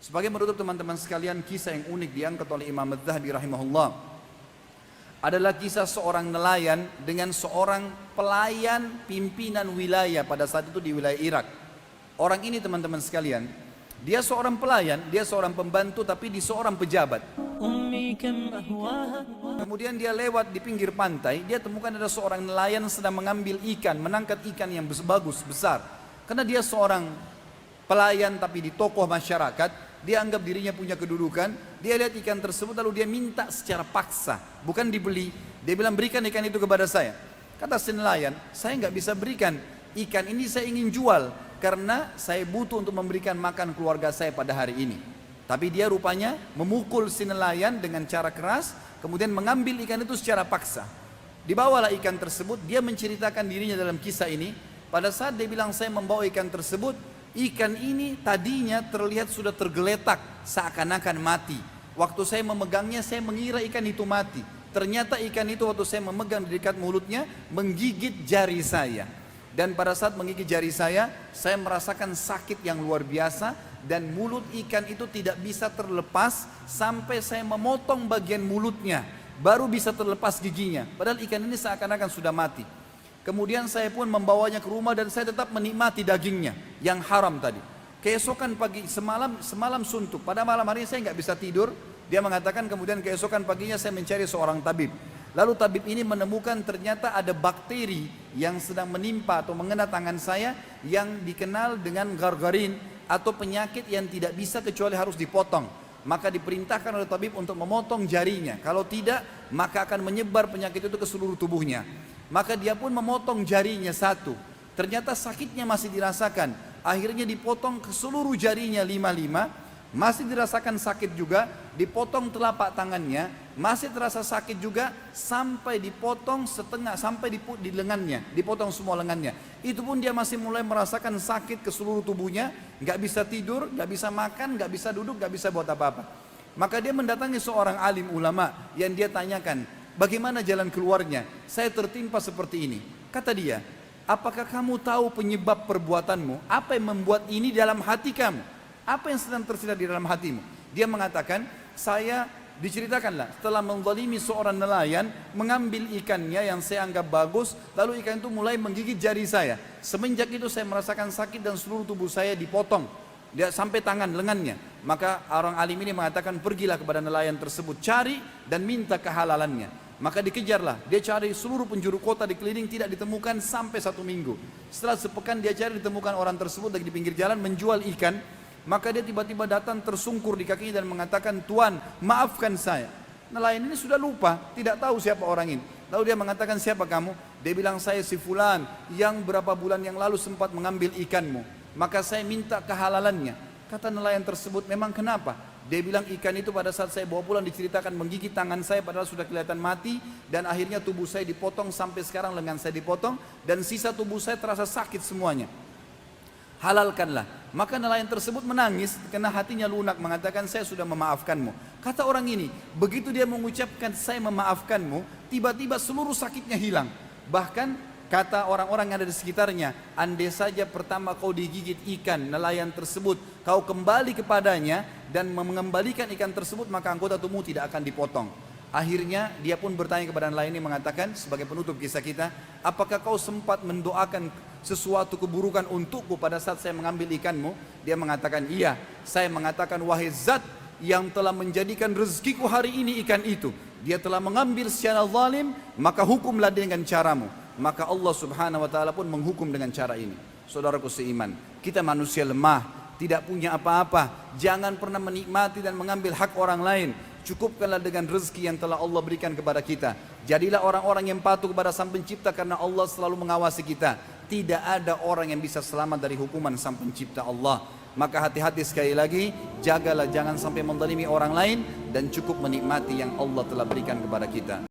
Sebagai menutup teman-teman sekalian, kisah yang unik diangkat oleh Imam Az-Zahabi rahimahullah adalah kisah seorang nelayan dengan seorang pelayan pimpinan wilayah pada saat itu di wilayah Irak. Orang ini teman-teman sekalian, dia seorang pelayan, dia seorang pembantu tapi di seorang pejabat. Kemudian dia lewat di pinggir pantai, dia temukan ada seorang nelayan sedang mengambil ikan, menangkap ikan yang bagus, besar. Karena dia seorang pelayan tapi di tokoh masyarakat, dia anggap dirinya punya kedudukan, dia lihat ikan tersebut lalu dia minta secara paksa, bukan dibeli. Dia bilang, berikan ikan itu kepada saya. Kata si nelayan, saya nggak bisa berikan, ikan ini saya ingin jual karena saya butuh untuk memberikan makan keluarga saya pada hari ini. Tapi dia rupanya memukul si nelayan dengan cara keras, kemudian mengambil ikan itu secara paksa. Dibawalah ikan tersebut, dia menceritakan dirinya dalam kisah ini. Pada saat dia bilang saya membawa ikan tersebut, ikan ini tadinya terlihat sudah tergeletak seakan-akan mati. Waktu saya memegangnya saya mengira ikan itu mati. Ternyata ikan itu waktu saya memegang di dekat mulutnya menggigit jari saya. Dan pada saat menggigit jari saya merasakan sakit yang luar biasa. Dan mulut ikan itu tidak bisa terlepas sampai saya memotong bagian mulutnya. Baru bisa terlepas giginya. Padahal ikan ini seakan-akan sudah mati. Kemudian saya pun membawanya ke rumah dan saya tetap menikmati dagingnya yang haram tadi. Keesokan pagi, semalam suntuk. Pada malam hari saya nggak bisa tidur. Dia mengatakan kemudian keesokan paginya saya mencari seorang tabib. Lalu tabib ini menemukan ternyata ada bakteri yang sedang menimpa atau mengena tangan saya yang dikenal dengan gargarin atau penyakit yang tidak bisa kecuali harus dipotong. Maka diperintahkan oleh tabib untuk memotong jarinya. Kalau tidak, maka akan menyebar penyakit itu ke seluruh tubuhnya. Maka dia pun memotong jarinya satu. Ternyata sakitnya masih dirasakan. Akhirnya dipotong ke seluruh jarinya 5 masih dirasakan sakit juga. Dipotong telapak tangannya, masih terasa sakit juga, sampai dipotong setengah, sampai di lengannya, dipotong semua lengannya. Itu pun dia masih mulai merasakan sakit ke seluruh tubuhnya, nggak bisa tidur, nggak bisa makan, nggak bisa duduk, nggak bisa buat apa-apa. Maka dia mendatangi seorang alim ulama yang dia tanyakan, bagaimana jalan keluarnya? Saya tertimpa seperti ini. Kata dia, apakah kamu tahu penyebab perbuatanmu? Apa yang membuat ini dalam hati kamu? Apa yang sedang tersirat di dalam hatimu? Dia mengatakan, saya diceritakanlah setelah menzalimi seorang nelayan mengambil ikannya yang saya anggap bagus, lalu ikan itu mulai menggigit jari saya. Semenjak itu saya merasakan sakit dan seluruh tubuh saya dipotong. Dia sampai tangan lengannya. Maka orang alim ini mengatakan, pergilah kepada nelayan tersebut, cari dan minta kehalalannya. Maka dikejarlah, dia cari seluruh penjuru kota dikeliling, tidak ditemukan sampai 1 minggu. Setelah sepekan dia cari, ditemukan orang tersebut lagi di pinggir jalan menjual ikan. Maka dia tiba-tiba datang tersungkur di kakinya dan mengatakan, Tuan, maafkan saya. Nelayan ini sudah lupa, tidak tahu siapa orang ini. Lalu dia mengatakan, siapa kamu? Dia bilang, saya si fulan yang berapa bulan yang lalu sempat mengambil ikanmu. Maka saya minta kehalalannya. Kata nelayan tersebut, memang kenapa? Dia bilang, ikan itu pada saat saya bawa pulang diceritakan menggigit tangan saya padahal sudah kelihatan mati. Dan akhirnya tubuh saya dipotong, sampai sekarang lengan saya dipotong. Dan sisa tubuh saya terasa sakit semuanya. Halalkanlah. Maka nelayan tersebut menangis karena hatinya lunak, mengatakan, saya sudah memaafkanmu. Kata orang ini, begitu dia mengucapkan saya memaafkanmu, tiba-tiba seluruh sakitnya hilang. Bahkan kata orang-orang yang ada di sekitarnya, andai saja pertama kau digigit ikan nelayan tersebut, kau kembali kepadanya dan mengembalikan ikan tersebut, maka anggota tubuhmu tidak akan dipotong. Akhirnya dia pun bertanya kepada nelayan ini, mengatakan sebagai penutup kisah kita, apakah kau sempat mendoakan sesuatu keburukan untukku pada saat saya mengambil ikanmu? Dia mengatakan, iya. Saya mengatakan, wahai zat yang telah menjadikan rezekiku hari ini ikan itu, dia telah mengambil secara zalim, maka hukumlah dengan caramu. Maka Allah subhanahu wa ta'ala pun menghukum dengan cara ini. Saudaraku seiman, kita manusia lemah, tidak punya apa-apa. Jangan pernah menikmati dan mengambil hak orang lain. Cukupkanlah dengan rezeki yang telah Allah berikan kepada kita. Jadilah orang-orang yang patuh kepada Sang Pencipta, karena Allah selalu mengawasi kita. Tidak ada orang yang bisa selamat dari hukuman Sang Pencipta Allah. Maka hati-hati sekali lagi, jagalah jangan sampai menzalimi orang lain dan cukup menikmati yang Allah telah berikan kepada kita.